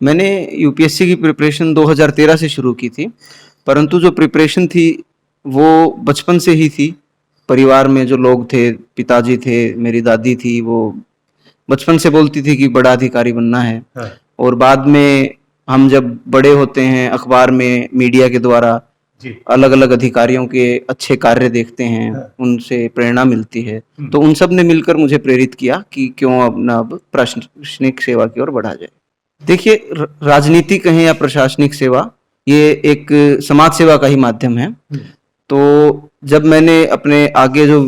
मैंने यूपीएससी की प्रिपरेशन 2013 से शुरू की थी, परंतु जो प्रिपरेशन थी वो बचपन से ही थी। परिवार में जो लोग थे, पिताजी थे, मेरी दादी थी, वो बचपन से बोलती थी कि बड़ा अधिकारी बनना है। हाँ, और बाद में हम जब बड़े होते हैं, अखबार में, मीडिया के द्वारा जी, अलग अलग अधिकारियों के अच्छे कार्य देखते हैं, हाँ, उनसे प्रेरणा मिलती है। हुँ, तो उन सब ने मिलकर मुझे प्रेरित किया कि क्यों अपना अब प्रशासनिक सेवा की ओर बढ़ा जाए। देखिए, राजनीति कहें या प्रशासनिक सेवा, ये एक समाज सेवा का ही माध्यम है। हुँ, तो जब मैंने अपने आगे जो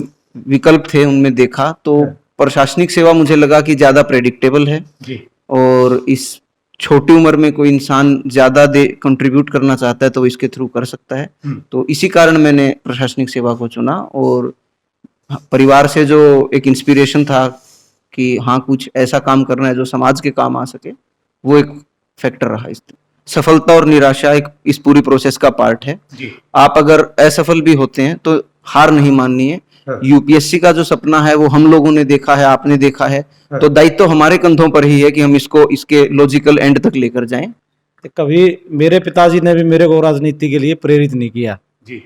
विकल्प थे उनमें देखा, तो हाँ, प्रशासनिक सेवा मुझे लगा कि ज़्यादा प्रेडिक्टेबल है, जी, और इस छोटी उम्र में कोई इंसान ज़्यादा दे कंट्रीब्यूट करना चाहता है तो वो इसके थ्रू कर सकता है। हुँ, तो इसी कारण मैंने प्रशासनिक सेवा को चुना। और परिवार से जो एक इंस्पिरेशन था कि हाँ, कुछ ऐसा काम करना है जो समाज के काम आ सके, वो एक फैक्टर रहा। इस सफलता और निराशा एक इस पूरी प्रोसेस का पार्ट है। जी, आप अगर असफल भी होते हैं तो हार नहीं माननी है। हाँ, यूपीएससी का जो सपना है वो हम लोगों ने देखा है, आपने देखा है। हाँ। तो दायित्व तो हमारे कंधों पर ही है कि हम इसको इसके लॉजिकल एंड तक लेकर जाएं। तो कभी मेरे पिताजी ने भी मेरे को राजनीति के लिए प्रेरित नहीं किया। जी,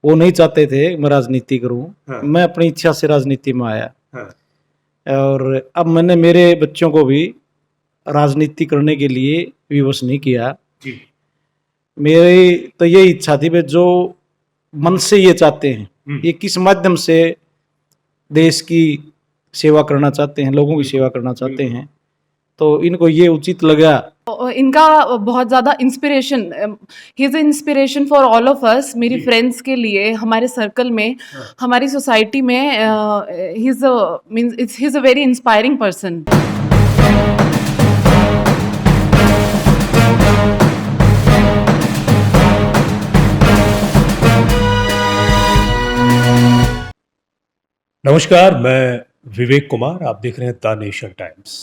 वो नहीं चाहते थे मैं राजनीति करूं। हाँ, मैं अपनी इच्छा से राजनीति में आया। हाँ, और अब मैंने मेरे बच्चों को भी राजनीति करने के लिए विवश नहीं किया। जी, मेरी तो ये इच्छा थी, वे जो मन से ये चाहते हैं, हुँ, ये किस माध्यम से देश की सेवा करना चाहते हैं, लोगों की सेवा करना चाहते बिल्कुल। हैं, तो इनको ये उचित लगा। इनका बहुत ज़्यादा inspiration, he is inspiration for all of us, मेरी जी, फ्रेंड्स के लिए, हमारे सर्कल में, हाँ। हमारी सोसाइटी में। He is means he is a very inspiring person. नमस्कार, मैं विवेक कुमार, आप देख रहे हैं द नेशन टाइम्स।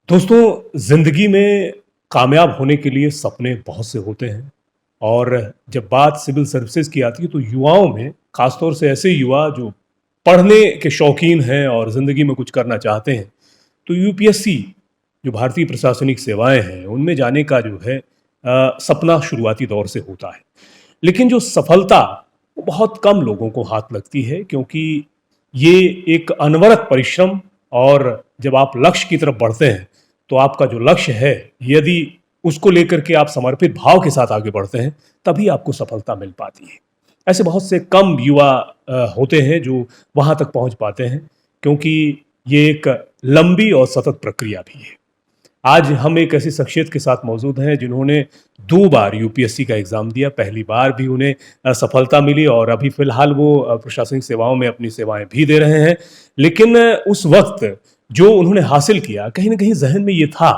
दोस्तों, ज़िंदगी में कामयाब होने के लिए सपने बहुत से होते हैं और जब बात सिविल सर्विसेज की आती है तो युवाओं में, खासतौर से ऐसे युवा जो पढ़ने के शौकीन हैं और ज़िंदगी में कुछ करना चाहते हैं, तो यूपीएससी जो भारतीय प्रशासनिक सेवाएं हैं उनमें जाने का जो है सपना शुरुआती दौर से होता है। लेकिन जो सफलता वो बहुत कम लोगों को हाथ लगती है, क्योंकि ये एक अनवरत परिश्रम, और जब आप लक्ष्य की तरफ बढ़ते हैं तो आपका जो लक्ष्य है, यदि उसको लेकर के आप समर्पित भाव के साथ आगे बढ़ते हैं, तभी आपको सफलता मिल पाती है। ऐसे बहुत से कम युवा होते हैं जो वहाँ तक पहुँच पाते हैं, क्योंकि ये एक लंबी और सतत प्रक्रिया भी है। आज हम एक ऐसी शख्सियत के साथ मौजूद हैं जिन्होंने 2 बार यूपीएससी का एग्ज़ाम दिया। पहली बार भी उन्हें सफलता मिली और अभी फ़िलहाल वो प्रशासनिक सेवाओं में अपनी सेवाएँ भी दे रहे हैं। लेकिन उस वक़्त जो उन्होंने हासिल किया, कहीं न कहीं ज़हन में ये था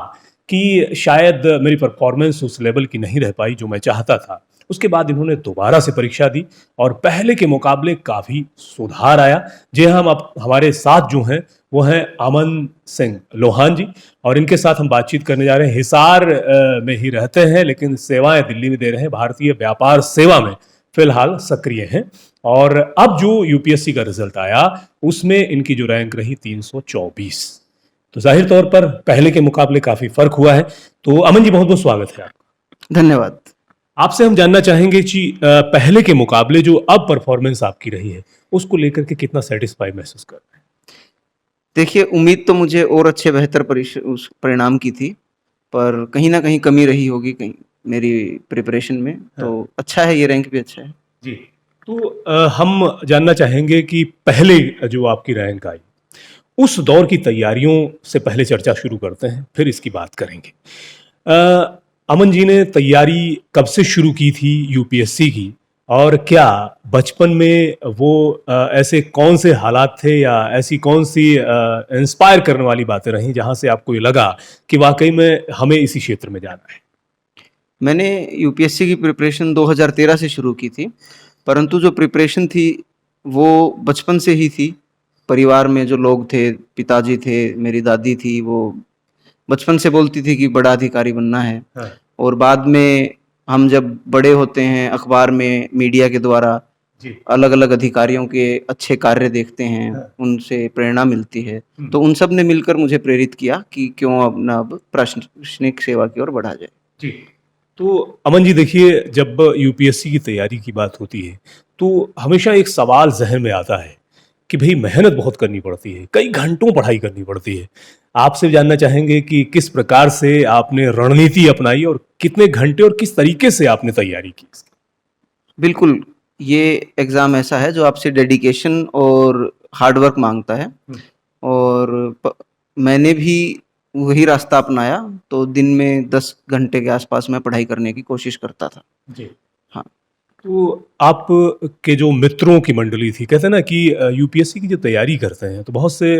कि शायद मेरी परफ़ॉर्मेंस उस लेवल की नहीं रह पाई जो मैं चाहता था। उसके बाद इन्होंने दोबारा से परीक्षा दी और पहले के मुकाबले काफ़ी सुधार आया। जी हाँ, हम अब हमारे साथ जो हैं वो हैं अमन सिंह लोहान जी, और इनके साथ हम बातचीत करने जा रहे हैं। हिसार में ही रहते हैं लेकिन सेवाएं दिल्ली में दे रहे हैं, भारतीय व्यापार सेवा में फिलहाल सक्रिय हैं। और अब जो यूपीएससी का रिजल्ट आया उसमें इनकी जो रैंक रही 324, तो जाहिर तौर पर पहले के मुकाबले काफ़ी फर्क हुआ है। तो अमन जी, बहुत बहुत स्वागत है आपका। धन्यवाद। आपसे हम जानना चाहेंगे कि पहले के मुकाबले जो अब परफॉर्मेंस आपकी रही है उसको लेकर के कितना सेटिस्फाई महसूस कर रहे हैं? देखिए, उम्मीद तो मुझे और अच्छे बेहतर उस परिणाम की थी, पर कहीं ना कहीं कमी रही होगी कहीं मेरी प्रिपरेशन में। तो हाँ, अच्छा है, ये रैंक भी अच्छा है। जी। तो हम जानना चाहेंगे कि पहले जो आपकी रैंक आई, उस दौर की तैयारियों से पहले चर्चा शुरू करते हैं, फिर इसकी बात करेंगे। अमन जी ने तैयारी कब से शुरू की थी यूपीएससी की, और क्या बचपन में वो ऐसे कौन से हालात थे या ऐसी कौन सी इंस्पायर करने वाली बातें रहीं जहां से आपको ये लगा कि वाकई में हमें इसी क्षेत्र में जाना है? मैंने यूपीएससी की प्रिपरेशन 2013 से शुरू की थी, परंतु जो प्रिपरेशन थी वो बचपन से ही थी। परिवार में जो लोग थे, पिताजी थे, मेरी दादी थी, वो बचपन से बोलती थी कि बड़ा अधिकारी बनना है। हाँ, और बाद में हम जब बड़े होते हैं, अखबार में, मीडिया के द्वारा जी। अलग अलग अधिकारियों के अच्छे कार्य देखते हैं, हाँ। उनसे प्रेरणा मिलती है। हम्म। तो उन सब ने मिलकर मुझे प्रेरित किया कि क्यों अपना अब प्रशासनिक सेवा की ओर बढ़ा जाए। जी। तो अमन जी देखिए, जब यूपीएससी की तैयारी की बात होती है तो हमेशा एक सवाल जहन में आता है कि भाई मेहनत बहुत करनी पड़ती है, कई घंटों पढ़ाई करनी पड़ती है। आपसे जानना चाहेंगे कि किस प्रकार से आपने रणनीति अपनाई और कितने घंटे और किस तरीके से आपने तैयारी की इसकी? बिल्कुल, ये एग्ज़ाम ऐसा है जो आपसे डेडिकेशन और हार्ड वर्क माँगता है और मैंने भी वही रास्ता अपनाया, तो दिन में 10 घंटे के आसपास मैं पढ़ाई करने की कोशिश करता था। जी। हाँ। तो आप के जो मित्रों की मंडली थी, कहते हैं ना कि यूपीएससी की जो तैयारी करते हैं तो बहुत से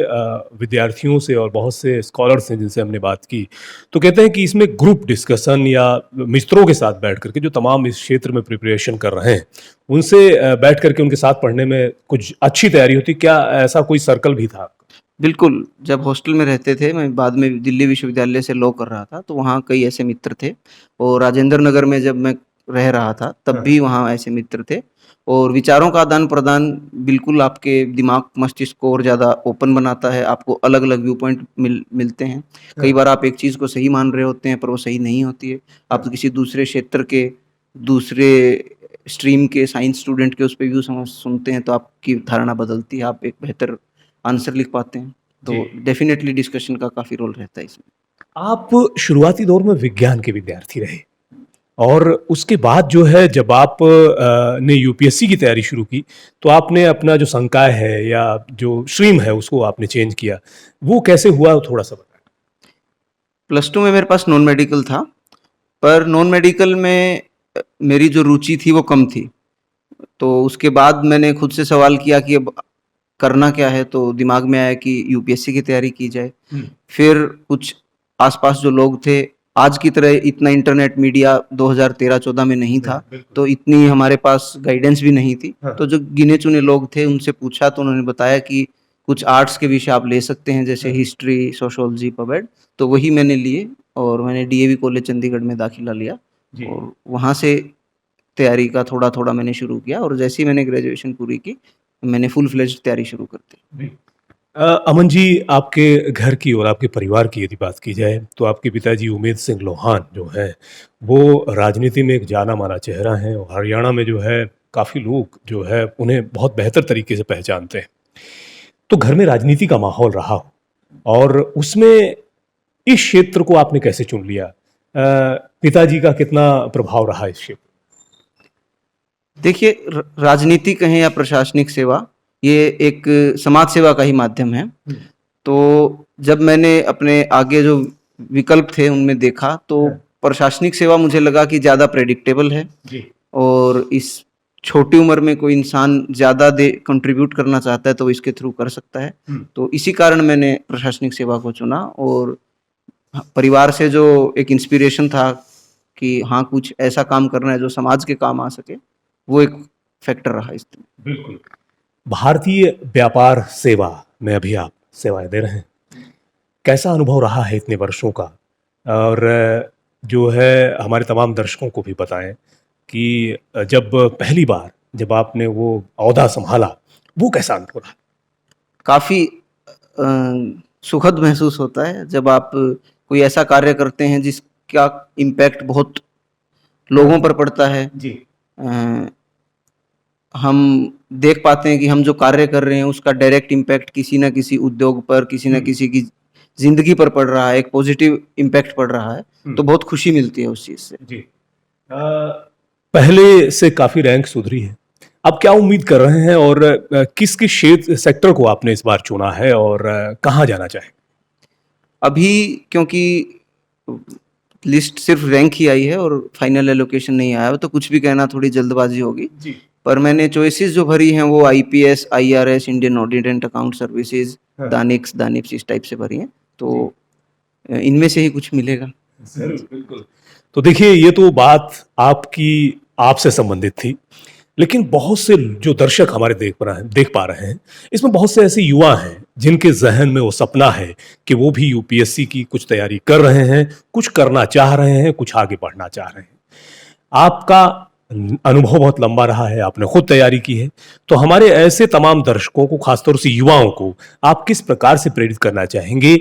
विद्यार्थियों से और बहुत से स्कॉलर्स हैं जिनसे हमने बात की, तो कहते हैं कि इसमें ग्रुप डिस्कशन या मित्रों के साथ बैठ करके जो तमाम इस क्षेत्र में प्रिपरेशन कर रहे हैं उनसे बैठ करके उनके साथ पढ़ने में कुछ अच्छी तैयारी होती। क्या ऐसा कोई सर्कल भी था आपका? बिल्कुल, जब हॉस्टल में रहते थे, मैं बाद में दिल्ली विश्वविद्यालय से लॉ कर रहा था, तो वहाँ कई ऐसे मित्र थे और राजेंद्र नगर में जब मैं रह रहा था, तब भी वहाँ ऐसे मित्र थे और विचारों का आदान-प्रदान बिल्कुल आपके दिमाग, मस्तिष्क को और ज़्यादा ओपन बनाता है, आपको अलग-अलग व्यू पॉइंट मिलते हैं। कई बार आप एक चीज़ को सही मान रहे होते हैं, पर वो सही नहीं होती है। आप किसी दूसरे क्षेत्र के, दूसरे स्ट्रीम के साइंस स्टूडेंट के उस पे व्यू सुनते हैं, तो आपकी धारणा बदलती है, आप एक बेहतर आंसर लिख पाते हैं। तो जी। डेफ़िनेटली डिस्कशन का काफ़ी रोल रहता है इसमें। आप शुरुआती दौर में विज्ञान के विद्यार्थी रहे और उसके बाद जो है जब आप ने यूपीएससी की तैयारी शुरू की तो आपने अपना जो संकाय है या जो स्ट्रीम है उसको आपने चेंज किया। वो कैसे हुआ वो थोड़ा-सा बताएँ? प्लस 2 में मेरे पास नॉन मेडिकल था, पर नॉन मेडिकल में मेरी जो रुचि थी वो कम थी। तो उसके बाद मैंने खुद से सवाल किया कि अब करना क्या है, तो दिमाग में आया कि यूपीएससी की तैयारी की जाए। फिर कुछ आस-पास जो लोग थे, आज की तरह इतना इंटरनेट मीडिया 2013-14 में नहीं था, तो इतनी हमारे पास गाइडेंस भी नहीं थी। हाँ। तो जो गिने-चुने लोग थे उनसे पूछा तो उन्होंने बताया कि कुछ आर्ट्स के विषय आप ले सकते हैं जैसे हाँ। हिस्ट्री, सोशियोलॉजी, पब-एड, तो वही मैंने लिए और मैंने डीएवी कॉलेज चंडीगढ़ में दाखिला लिया जी। और वहाँ से तैयारी का थोड़ा-थोड़ा मैंने शुरू किया और जैसे ही मैंने ग्रेजुएशन पूरी की, मैंने फुल फ्लेज्ड तैयारी शुरू कर दी। अमन जी, आपके घर की और आपके परिवार की यदि बात की जाए तो आपके पिताजी उमेद सिंह लोहान जो हैं वो राजनीति में एक जाना-माना चेहरा हैं और हरियाणा में जो है काफ़ी लोग जो है उन्हें बहुत बेहतर तरीके से पहचानते हैं। तो घर में राजनीति का माहौल रहा हो और उसमें इस क्षेत्र को आपने कैसे चुन लिया? पिताजी का कितना प्रभाव रहा इस क्षेत्र? देखिए, राजनीति कहें या प्रशासनिक सेवा, ये एक समाज सेवा का ही माध्यम है। तो जब मैंने अपने आगे जो विकल्प थे उनमें देखा, तो प्रशासनिक सेवा मुझे लगा कि ज़्यादा प्रेडिक्टेबल है जी। और इस छोटी उम्र में कोई इंसान ज़्यादा कंट्रीब्यूट करना चाहता है तो वो इसके थ्रू कर सकता है। तो इसी कारण मैंने प्रशासनिक सेवा को चुना और परिवार से जो एक इंस्पिरेशन था कि हाँ, कुछ ऐसा काम करना है जो समाज के काम आ सके, वो एक फैक्टर रहा इसमें। बिल्कुल। भारतीय व्यापार सेवा में अभी आप सेवाएँ दे रहे हैं। कैसा अनुभव रहा है इतने वर्षों का? और जो है हमारे तमाम दर्शकों को भी बताएँ कि जब पहली बार जब आपने वो ओहदा सँभाला, वो कैसा अनुभव रहा? काफ़ी सुखद महसूस होता है जब आप कोई ऐसा कार्य करते हैं जिसका इम्पैक्ट बहुत लोगों पर पड़ता है। जी। हम देख पाते हैं कि हम जो कार्य कर रहे हैं उसका डायरेक्ट इम्पैक्ट किसी न किसी उद्योग पर, किसी न किसी की ज़िंदगी पर पड़ रहा है, एक पॉजिटिव इम्पैक्ट पड़ रहा है, तो बहुत खुशी मिलती है उस चीज़ से। जी। पहले से काफ़ी रैंक सुधरी है। अब क्या उम्मीद कर रहे हैं और किस-किस क्षेत्र सेक्टर को आपने इस बार चुना है और कहाँ जाना चाहेंगे? अभी क्योंकि लिस्ट सिर्फ रैंक ही आई है और फाइनल एलोकेशन नहीं आया है, तो कुछ भी कहना थोड़ी जल्दबाजी होगी। जी। पर मैंने चॉइसेस जो भरी हैं वो IPS, IRS, Indian audit and account services, हाँ। दानिप्स इस टाइप से भरी हैं। तो इनमें से ही कुछ मिलेगा। ज़रूर, बिल्कुल। तो देखिए ये तो बात आपकी आपसे संबंधित थी, लेकिन बहुत से जो दर्शक हमारे देख पा रहे हैं, इसमें बहुत से ऐसे युवा हैं जिनके ज़हन में वो सपना है कि वो भी यूपीएससी की कुछ तैयारी कर रहे हैं, कुछ करना चाह रहे हैं, कुछ आगे बढ़ना चाह रहे हैं। आपका अनुभव बहुत लंबा रहा है, आपने खुद तैयारी की है, तो हमारे ऐसे तमाम दर्शकों को, खासतौर से युवाओं को आप किस प्रकार से प्रेरित करना चाहेंगे?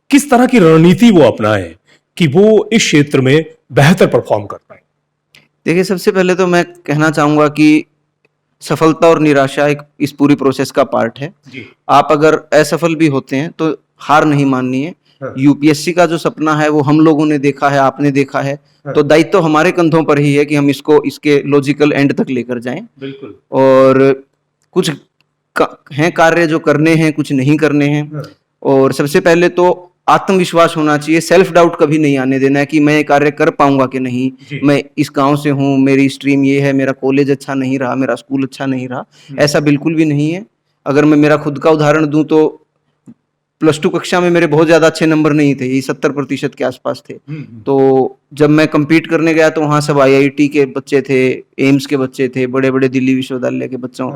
किस तरह की रणनीति वो अपनाएं कि वो इस क्षेत्र में बेहतर परफॉर्म कर पाए? देखिए, सबसे पहले तो मैं कहना चाहूँगा कि सफलता और निराशा एक इस पूरी प्रोसेस का पार्ट है। जी। आप अगर असफल भी होते हैं तो हार नहीं माननी है। हाँ। यूपीएससी का जो सपना है वो हम लोगों ने देखा है, आपने देखा है, हाँ। तो दायित्व तो हमारे कंधों पर ही है कि हम इसको इसके लॉजिकल एंड तक लेकर जाएं। बिल्कुल। और कुछ हैं कार्य जो करने हैं, कुछ नहीं करने हैं। हाँ। और सबसे पहले तो आत्मविश्वास होना चाहिए, सेल्फ डाउट कभी नहीं आने देना है कि मैं ये कार्य कर पाऊंगा कि नहीं। जी। मैं इस गांव से हूँ, मेरी स्ट्रीम ये है, मेरा कॉलेज अच्छा नहीं रहा, मेरा स्कूल अच्छा नहीं रहा, ऐसा बिल्कुल भी नहीं है। अगर मैं मेरा खुद का उदाहरण दूं तो +2 कक्षा में मेरे बहुत ज्यादा अच्छे नंबर नहीं थे, ये 70% के आसपास थे। तो जब मैं compete करने गया तो वहाँ सब IIT के बच्चे थे, एम्स के बच्चे थे, बड़े बड़े दिल्ली विश्वविद्यालय के बच्चों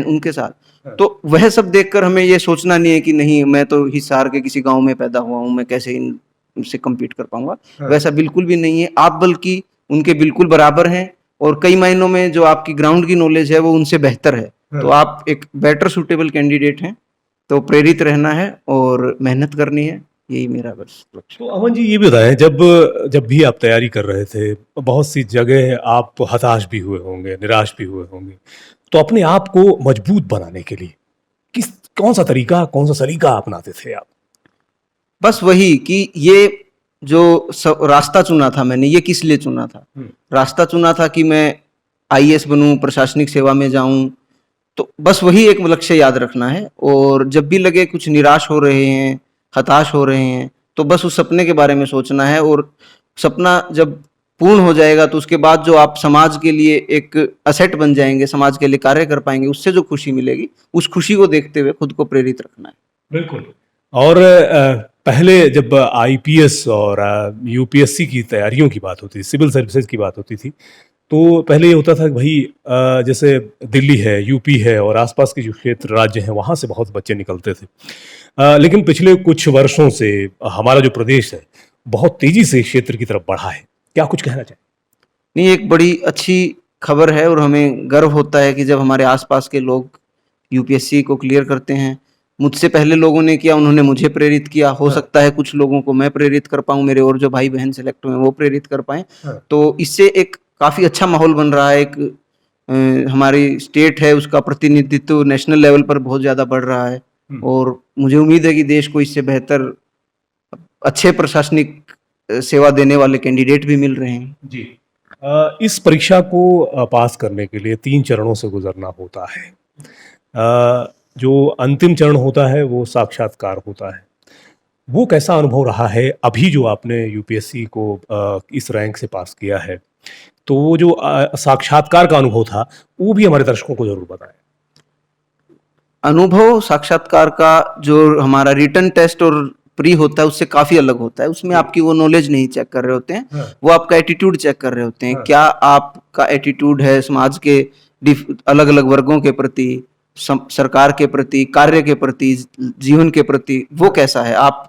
उनके साथ। तो वह सब देखकर हमें ये सोचना नहीं है कि नहीं, मैं तो हिसार के किसी गांव में पैदा हुआ हूँ, मैं कैसे इनसे compete कर पाऊंगा। वैसा बिल्कुल भी नहीं है, आप बल्कि उनके बिल्कुल बराबर हैं और कई मायनों में जो आपकी ग्राउंड की नॉलेज है वो उनसे बेहतर है। तो आप एक बेटर सुटेबल कैंडिडेट हैं। तो प्रेरित रहना है और मेहनत करनी है, यही मेरा बस लक्ष्य। तो अमन जी, ये भी बताएं, जब भी आप तैयारी कर रहे थे, बहुत सी जगह आप हताश भी हुए होंगे, निराश भी हुए होंगे, तो अपने आप को मजबूत बनाने के लिए कौन सा सलीका अपनाते थे आप? बस वही कि ये जो रास्ता चुना था मैंने, ये किस लिए चुना था? रास्ता चुना था कि मैं IAS बनूं, प्रशासनिक सेवा में जाऊं। तो बस वही एक लक्ष्य याद रखना है। और जब भी लगे कुछ निराश हो रहे हैं, हताश हो रहे हैं, तो बस उस सपने के बारे में सोचना है। और सपना जब पूर्ण हो जाएगा तो उसके बाद जो आप समाज के लिए एक असेट बन जाएंगे, समाज के लिए कार्य कर पाएंगे, उससे जो खुशी मिलेगी, उस खुशी को देखते हुए खुद को प्रेरित रखना है। बिल्कुल। और पहले जब IPS और UPSC की तैयारियों की बात होती थी, सिविल सर्विसेज की बात होती थी, तो पहले ये होता था कि भाई जैसे दिल्ली है, यूपी है और आसपास के जो क्षेत्र राज्य हैं, वहाँ से बहुत बच्चे निकलते थे। लेकिन पिछले कुछ वर्षों से हमारा जो प्रदेश है, बहुत तेजी से इस क्षेत्र की तरफ बढ़ा है। क्या कुछ कहना चाहें? नहीं, एक बड़ी अच्छी खबर है और हमें गर्व होता है कि जब हमारे आसपास के लोग यूपीएससी को क्लियर करते हैं। मुझसे पहले लोगों ने किया, उन्होंने मुझे प्रेरित किया। हो सकता है कुछ लोगों को मैं प्रेरित कर पाऊँ, मेरे और जो भाई बहन सेलेक्ट हुए हैं वो प्रेरित कर पाएँ। तो इससे एक काफ़ी अच्छा माहौल बन रहा है। एक हमारी स्टेट है, उसका प्रतिनिधित्व नेशनल लेवल पर बहुत ज़्यादा बढ़ रहा है। और मुझे उम्मीद है कि देश को इससे बेहतर अच्छे प्रशासनिक सेवा देने वाले कैंडिडेट भी मिल रहे हैं। जी। इस परीक्षा को पास करने के लिए 3 चरणों से गुजरना होता है। जो अंतिम चरण होता है वो साक्षात्कार होता है। वो कैसा अनुभव रहा है अभी जो आपने यूपीएससी को इस रैंक से पास किया है? तो वो जो साक्षात्कार का अनुभव था, वो भी हमारे दर्शकों को ज़रूर बताएं। अनुभव साक्षात्कार का जो हमारा रिटन टेस्ट और प्री होता है उससे काफ़ी अलग होता है। उसमें आपकी वो नॉलेज नहीं चेक कर रहे होते हैं, वो आपका एटीट्यूड चेक कर रहे होते हैं। क्या आपका एटीट्यूड है समाज के अलग अलग वर्गों के प्रति, सरकार के प्रति, कार्य के प्रति, जीवन के प्रति, वो कैसा है? आप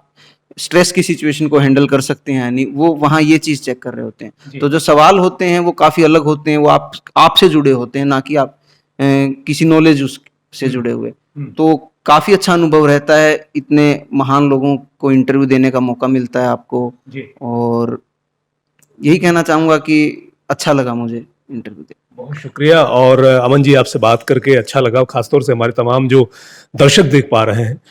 स्ट्रेस की सिचुएशन को हैंडल कर सकते हैं यानी वो वहाँ ये चीज़ चेक कर रहे होते हैं। तो जो सवाल होते हैं वो काफ़ी अलग होते हैं, वो आपसे जुड़े होते हैं, ना कि आप किसी नॉलेज उससे जुड़े हुए। तो काफ़ी अच्छा अनुभव रहता है, इतने महान लोगों को इंटरव्यू देने का मौका मिलता है आपको। और यही कहना चाहूँगा कि अच्छा लगा मुझे इंटरव्यू दे। बहुत शुक्रिया। और अमन जी, आपसे बात करके अच्छा लगा। खासतौर से हमारे तमाम जो दर्शक देख पा रहे हैं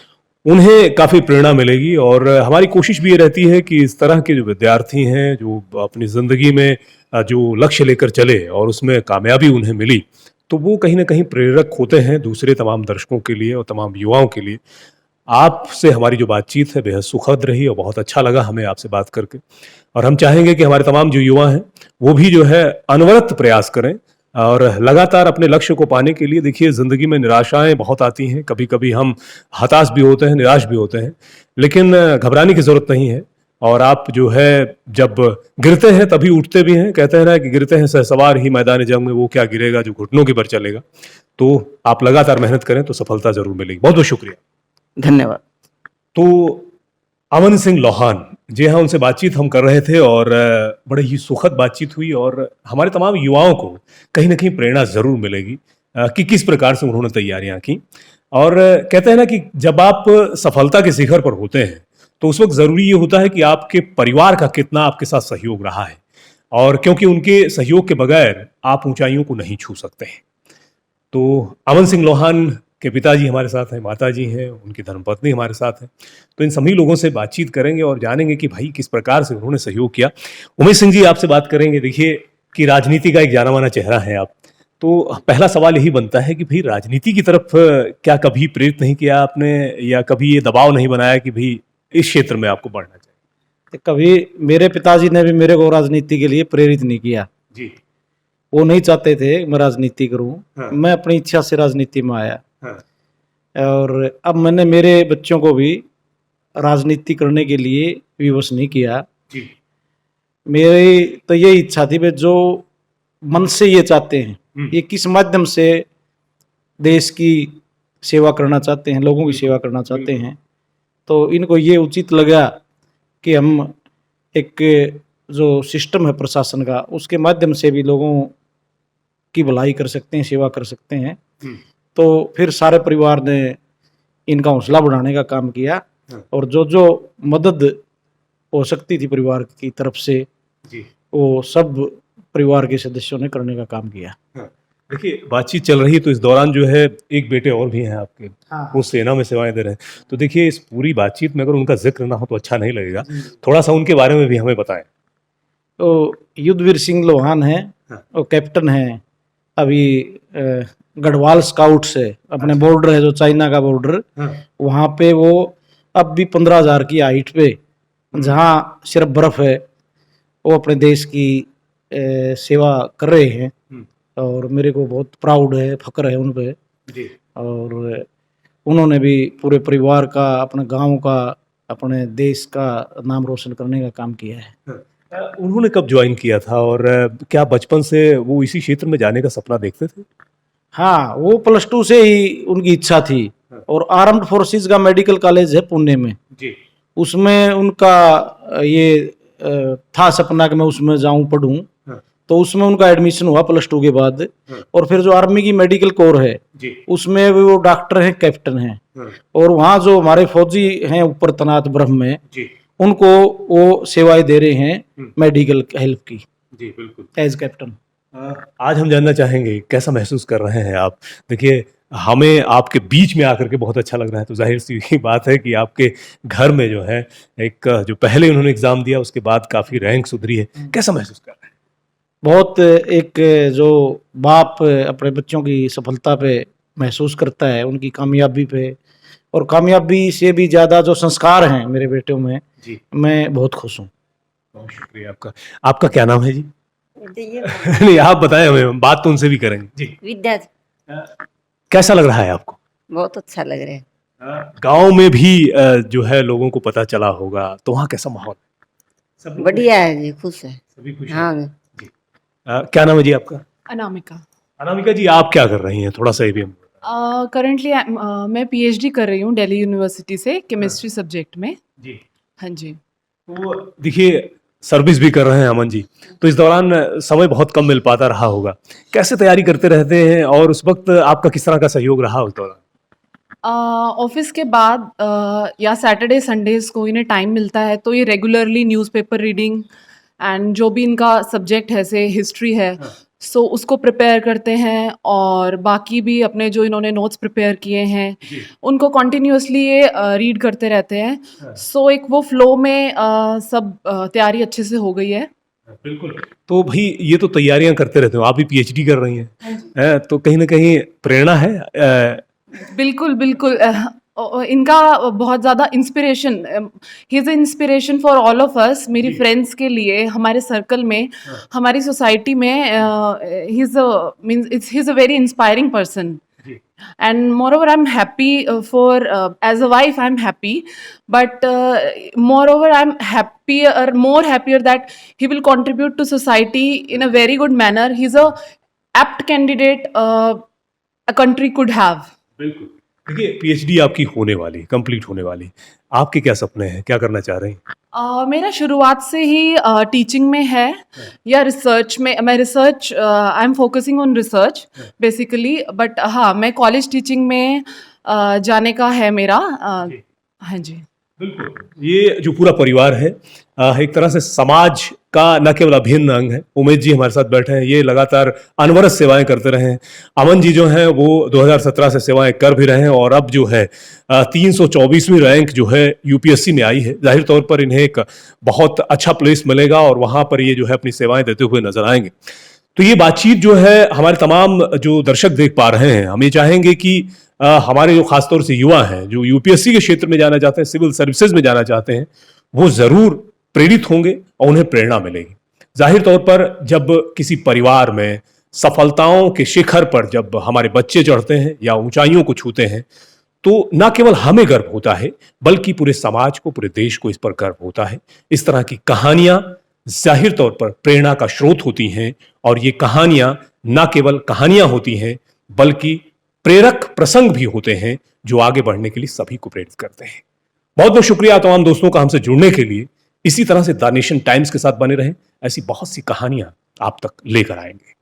उन्हें काफ़ी प्रेरणा मिलेगी। और हमारी कोशिश भी ये रहती है कि इस तरह के जो विद्यार्थी हैं जो अपनी ज़िंदगी में जो लक्ष्य लेकर चले और उसमें कामयाबी उन्हें मिली, तो वो कहीं ना कहीं प्रेरक होते हैं दूसरे तमाम दर्शकों के लिए और तमाम युवाओं के लिए। आपसे हमारी जो बातचीत है बेहद सुखद रही और बहुत अच्छा लगा हमें आपसे बात करके। और हम चाहेंगे कि हमारे तमाम जो युवा हैं वो भी जो है अनवरत प्रयास करें और लगातार अपने लक्ष्य को पाने के लिए। देखिए, ज़िंदगी में निराशाएं बहुत आती हैं, कभी कभी हम हताश भी होते हैं, निराश भी होते हैं, लेकिन घबराने की ज़रूरत नहीं है। और आप जो है जब गिरते हैं तभी उठते भी हैं। कहते हैं ना कि गिरते हैं सहसवार ही मैदान जंग में, वो क्या गिरेगा जो घुटनों के पर चलेगा। तो आप लगातार मेहनत करें तो सफलता ज़रूर मिलेगी। बहुत बहुत शुक्रिया। धन्यवाद। तो अमन सिंह लोहान, जी हाँ, उनसे बातचीत हम कर रहे थे और बड़े ही सुखद बातचीत हुई और हमारे तमाम युवाओं को कहीं न कहीं प्रेरणा ज़रूर मिलेगी कि किस प्रकार से उन्होंने तैयारियाँ की। और कहते हैं ना कि जब आप सफलता के शिखर पर होते हैं, तो उस वक़्त ज़रूरी ये होता है कि आपके परिवार का कितना आपके साथ सहयोग रहा है और क्योंकि उनके सहयोग के बगैर आप ऊँचाइयों को नहीं छू सकते हैं। तो अमन सिंह लोहान के पिताजी हमारे साथ हैं, माताजी हैं, उनकी धर्मपत्नी हमारे साथ हैं। तो इन सभी लोगों से बातचीत करेंगे और जानेंगे कि भाई किस प्रकार से उन्होंने सहयोग किया। उमेश सिंह जी आपसे बात करेंगे। देखिए कि राजनीति का एक जाना-माना चेहरा हैं आप। तो पहला सवाल यही बनता है कि भई राजनीति की तरफ क्या कभी प्रेरित नहीं किया आपने या कभी ये दबाव नहीं बनाया कि भई इस क्षेत्र में आपको बढ़ना चाहिए? कभी मेरे पिताजी ने भी मेरे को राजनीति के लिए प्रेरित नहीं किया। जी। वो नहीं चाहते थे मैं राजनीति करूं। हाँ। मैं अपनी इच्छा से राजनीति में आया हाँ। और अब मैंने मेरे बच्चों को भी राजनीति करने के लिए विवश नहीं किया। जी। मेरी तो ये इच्छा थी कि जो मन से ये चाहते हैं, ये किस माध्यम से देश की सेवा करना चाहते हैं, लोगों की सेवा करना चाहते हैं, तो इनको ये उचित लगा कि हम एक जो सिस्टम है प्रशासन का, उसके माध्यम से भी लोगों की भलाई कर सकते हैं, सेवा कर सकते हैं। तो फिर सारे परिवार ने इनका हौसला बढ़ाने का काम किया और जो जो मदद हो सकती थी परिवार की तरफ से, जी। वो सब परिवार के सदस्यों ने करने का काम किया। देखिए बातचीत चल रही है तो इस दौरान जो है एक बेटे और भी हैं आपके, हाँ। वो सेना में सेवाएं दे रहे हैं। तो देखिए इस पूरी बातचीत में अगर उनका जिक्र ना हो तो अच्छा नहीं लगेगा। थोड़ा सा उनके बारे में भी हमें बताएं। तो युद्धवीर सिंह लोहान है, हाँ। वो कैप्टन है अभी गढ़वाल स्काउट से, अपने बॉर्डर है जो चाइना का बॉर्डर, वहाँ पे वो अब भी 15,000 की हाइट पे, जहाँ सिर्फ बर्फ है, वो अपने देश की सेवा कर रहे हैं और मेरे को बहुत प्राउड है, फक्र है उन पे। और उन्होंने भी पूरे परिवार का, अपने गांव का, अपने देश का नाम रोशन करने का काम किया है। उन्होंने कब ज्वाइन किया था और क्या बचपन से वो इसी क्षेत्र में जाने का सपना देखते थे? हाँ, वो +2 से ही उनकी इच्छा थी और आर्म्ड फोर्सेस का मेडिकल कॉलेज है पुणे में, जी। उसमें उनका ये था सपना कि मैं उसमें जाऊं पढ़ूं। तो उसमें उनका एडमिशन हुआ +2 के बाद और फिर जो आर्मी की मेडिकल कोर है जी। उसमें भी वो डॉक्टर हैं, कैप्टन हैं और वहाँ जो हमारे फौजी हैं ऊपर तैनात बर्फ में, जी। उनको वो सेवाएं दे रहे हैं मेडिकल हेल्प की, जी बिल्कुल, एज कैप्टन। आज हम जानना चाहेंगे कैसा महसूस कर रहे हैं आप। देखिए हमें आपके बीच में आकर के बहुत अच्छा लग रहा है, तो जाहिर सी बात है कि आपके घर में जो है एक जो पहले उन्होंने एग्जाम दिया उसके बाद काफी रैंक सुधरी है, कैसा महसूस कर रहे हैं? बहुत एक जो बाप अपने बच्चों की सफलता पे महसूस करता है, उनकी कामयाबी पे, और कामयाबी से भी ज़्यादा जो संस्कार हैं मेरे बेटों में, जी। मैं बहुत खुश हूँ। बहुत शुक्रिया आपका। आपका क्या नाम है जी? ये नहीं आप बताएं, हमें बात तो उनसे भी करेंगे जी। विद्या कैसा लग रहा है आपको? बहुत अच्छा लग रहा है। गांव में भी जो है लोगों को पता चला होगा, तो वहाँ कैसा माहौल? सब बढ़िया है जी, खुश है। सभी खुश हैं? हाँ, क्या नाम है जी आपका? अनामिका। अनामिका जी आप क्या कर रही हैं, थोड़ा सा ये भी हम करंटली मैं पीएचडी कर रही हूँ दिल्ली यूनिवर्सिटी से केमिस्ट्री सब्जेक्ट में। जी। हाँ जी। तो देखिए सर्विस भी कर रहे हैं अमन जी, तो इस दौरान समय बहुत कम मिल पाता रहा होगा, कैसे तैयारी करते रहते हैं और उस वक्त आपका किस तरह का सहयोग रहा उस दौरान? ऑफिस के बाद या सैटरडे संडेज को इन्हें टाइम मिलता है तो ये रेगुलरली न्यूज़पेपर रीडिंग एंड जो भी इनका सब्जेक्ट है, से हिस्ट्री है, सो उसको प्रिपेयर करते हैं और बाकी भी अपने जो इन्होंने नोट्स प्रिपेयर किए हैं उनको कंटिन्यूअसली ये रीड करते रहते हैं। सो एक वो फ्लो में सब तैयारी अच्छे से हो गई है। बिल्कुल। तो भाई ये तो तैयारियां करते रहते हो, आप भी पीएचडी कर रही हैं, तो कहीं ना कहीं प्रेरणा है? बिल्कुल बिल्कुल। इनका बहुत ज़्यादा inspiration, he is inspiration for all of us, मेरी फ्रेंड्स के लिए, हमारे सर्कल में, हमारी सोसाइटी में। He is a very inspiring person and moreover I'm happy for as a wife I'm happy, but moreover I'm more happier that he will contribute to society in a very good manner. He's a apt candidate a country could have. बिल्कुल। देखिए PhD आपकी होने वाली, complete होने वाली, आपके क्या सपने हैं, क्या करना चाह रहे हैं? मेरा शुरुआत से ही टीचिंग में है या रिसर्च में। मैं research I am focusing on research basically, but हाँ मैं कॉलेज टीचिंग में जाने का है मेरा। हाँ जी बिल्कुल, ये जो पूरा परिवार है एक तरह से समाज का न केवल अभिन्न अंग है। उमेश जी हमारे साथ बैठे हैं, ये लगातार अनवरत सेवाएं करते रहे हैं। अमन जी जो हैं वो 2017 से सेवाएं कर भी रहे हैं और अब जो है 324वीं रैंक जो है यूपीएससी में आई है। जाहिर तौर पर इन्हें एक बहुत अच्छा प्लेस मिलेगा और वहां पर ये जो है अपनी सेवाएं देते हुए नजर आएंगे। तो ये बातचीत जो है हमारे तमाम जो दर्शक देख पा रहे हैं, हम ये चाहेंगे कि हमारे जो खासतौर से युवा हैं जो यूपीएससी के क्षेत्र में जाना चाहते हैं, सिविल सर्विसेज में जाना चाहते हैं, वो जरूर प्रेरित होंगे और उन्हें प्रेरणा मिलेगी। जाहिर तौर पर जब किसी परिवार में सफलताओं के शिखर पर जब हमारे बच्चे चढ़ते हैं या ऊंचाइयों को छूते हैं, तो न केवल हमें गर्व होता है बल्कि पूरे समाज को, पूरे देश को इस पर गर्व होता है। इस तरह की कहानियां जाहिर तौर पर प्रेरणा का स्रोत होती हैं और ये कहानियां न केवल कहानियां होती हैं बल्कि प्रेरक प्रसंग भी होते हैं जो आगे बढ़ने के लिए सभी को प्रेरित करते हैं। बहुत बहुत शुक्रिया तमाम दोस्तों का हमसे जुड़ने के लिए। इसी तरह से द नेशन टाइम्स के साथ बने रहें, ऐसी बहुत सी कहानियां आप तक लेकर आएंगे।